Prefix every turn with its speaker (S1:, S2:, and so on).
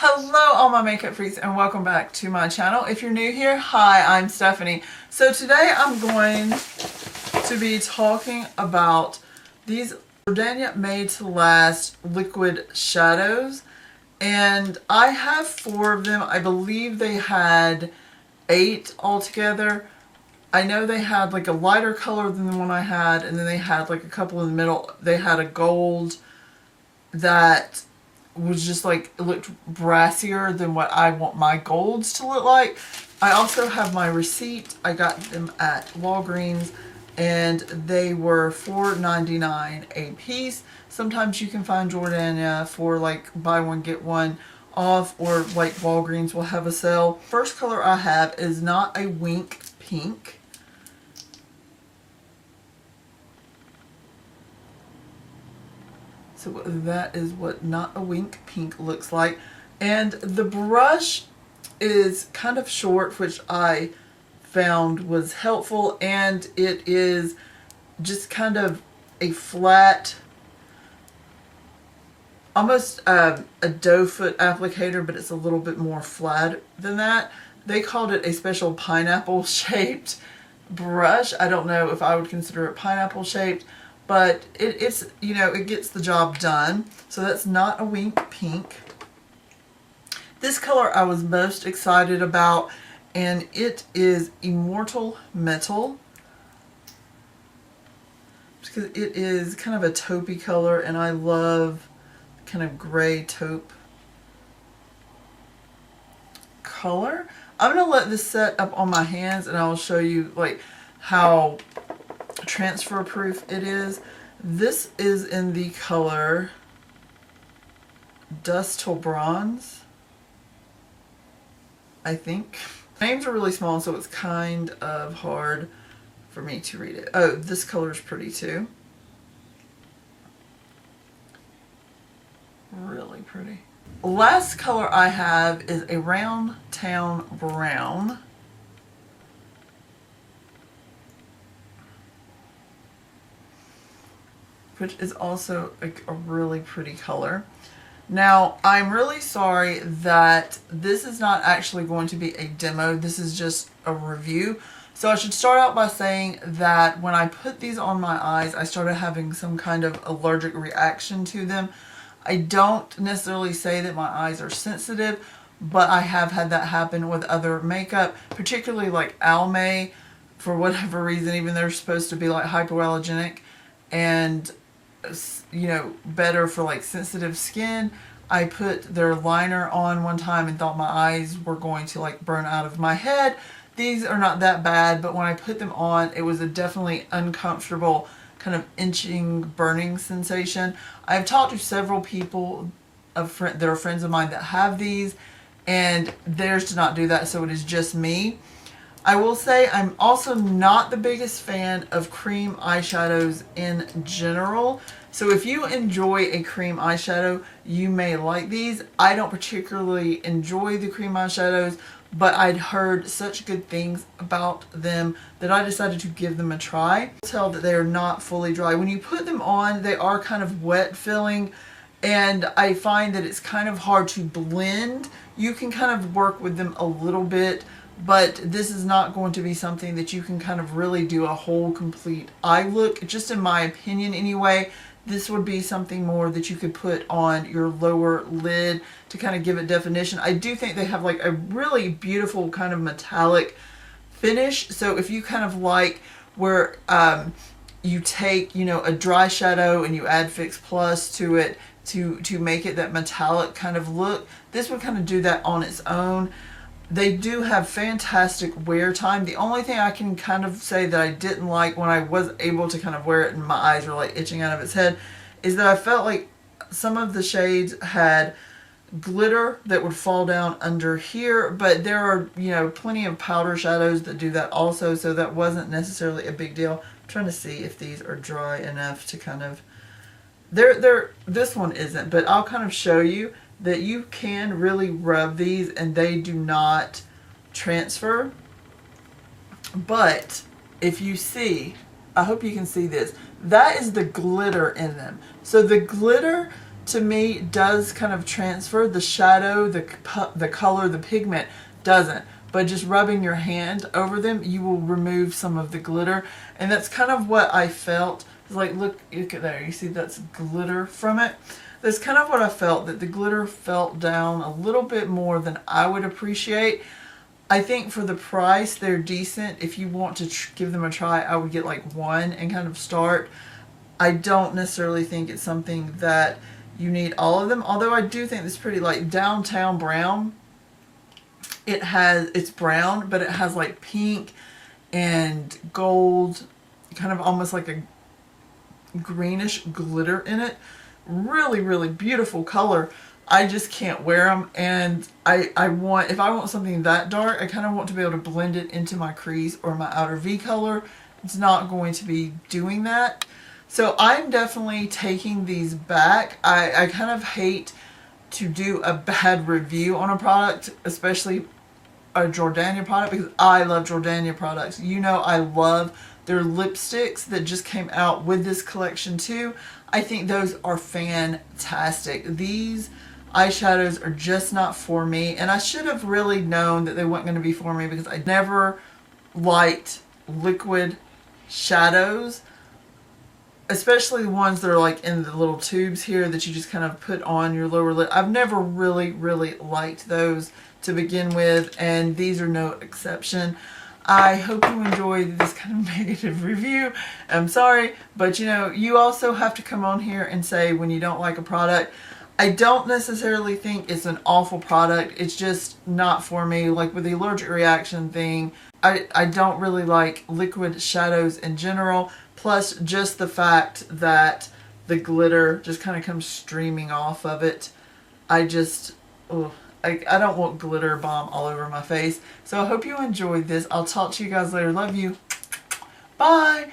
S1: Hello all my makeup freaks and welcome back to my channel. If you're new here, hi, I'm Stephanie. So today I'm going to be talking about these Jordana Made to Last liquid shadows, and I have 4 of them. I believe they had 8 altogether. I know they had like a lighter color than the one I had, and then they had like a couple in the middle. They had a gold that was just like, it looked brassier than what I want my golds to look like. I also have my receipt. I got them at Walgreens and they were $4.99 a piece. Sometimes you can find Jordana for like buy one get one off, or like Walgreens will have a sale. First color I have is not a wink pink. So that is what Not a Wink Pink looks like. And the brush is kind of short, which I found was helpful. And it is just kind of a flat, almost a doe foot applicator, but it's a little bit more flat than that. They called it a special pineapple shaped brush. I don't know if I would consider it pineapple shaped, but it's, you know, it gets the job done. So that's Not a Wink Pink. This color I was most excited about, and it is Immortal Metal, because it is kind of a taupey color, and I love kind of gray taupe color. I'm going to let this set up on my hands and I'll show you like how transfer proof it is. This is in the color Dust Till Bronze, I think. Names are really small, so it's kind of hard for me to read it. Oh, this color is pretty too. Really pretty. Last color I have is a Round Town Brown. Which is also a really pretty color. Now, I'm really sorry that this is not actually going to be a demo. This is just a review. So I should start out by saying that when I put these on my eyes, I started having some kind of allergic reaction to them. I don't necessarily say that my eyes are sensitive, but I have had that happen with other makeup, particularly like Almay, for whatever reason, even though they're supposed to be like hypoallergenic and, you know, better for like sensitive skin. I put their liner on one time and thought my eyes were going to like burn out of my head. These are not that bad, but when I put them on, it was a definitely uncomfortable kind of itching, burning sensation. I've talked to several people that are friends of mine that have these, and theirs did not do that, so it is just me. I will say I'm also not the biggest fan of cream eyeshadows in general. So if you enjoy a cream eyeshadow, you may like these. I don't particularly enjoy the cream eyeshadows, but I'd heard such good things about them that I decided to give them a try. Tell that they are not fully dry. When you put them on, they are kind of wet feeling, and I find that it's kind of hard to blend. You can kind of work with them a little bit, but this is not going to be something that you can kind of really do a whole complete eye look. Just in my opinion anyway, this would be something more that you could put on your lower lid to kind of give it definition. I do think they have like a really beautiful kind of metallic finish. So if you kind of like where you take, you know, a dry shadow and you add Fix Plus to it to make it that metallic kind of look, this would kind of do that on its own. They do have fantastic wear time. The only thing I can kind of say that I didn't like when I was able to kind of wear it and my eyes were like itching out of its head is that I felt like some of the shades had glitter that would fall down under here, but there are, you know, plenty of powder shadows that do that also, so that wasn't necessarily a big deal. I'm trying to see if these are dry enough to kind of, this one isn't, but I'll kind of show you that you can really rub these and they do not transfer. But if you see, I hope you can see this, that is the glitter in them. So the glitter to me does kind of transfer. The shadow, the color, the pigment doesn't. But just rubbing your hand over them, you will remove some of the glitter. And that's kind of what I felt. It's like, look at there, you see that's glitter from it. That's kind of what I felt, that the glitter felt down a little bit more than I would appreciate. I think for the price, they're decent. If you want to give them a try, I would get like one and kind of start. I don't necessarily think it's something that you need all of them, although I do think it's pretty, like Downtown Brown. It's brown, but it has like pink and gold, kind of almost like a greenish glitter in it. Really, really beautiful color. I just can't wear them, and if I want something that dark, I kind of want to be able to blend it into my crease or my outer V color. It's not going to be doing that. So I'm definitely taking these back. I kind of hate to do a bad review on a product, especially a Jordana product, because I love Jordana products. You know, I love their lipsticks that just came out with this collection too. I think those are fantastic. These eyeshadows are just not for me, and I should have really known that they weren't going to be for me, because I never liked liquid shadows, especially the ones that are like in the little tubes here that you just kind of put on your lower lid. I've never really liked those to begin with, and these are no exception. I hope you enjoyed this kind of negative review. I'm sorry, but you know, you also have to come on here and say when you don't like a product. I don't necessarily think it's an awful product. It's just not for me. Like with the allergic reaction thing, I don't really like liquid shadows in general. Plus just the fact that the glitter just kind of comes streaming off of it. I don't want glitter bomb all over my face. So I hope you enjoyed this. I'll talk to you guys later. Love you. Bye.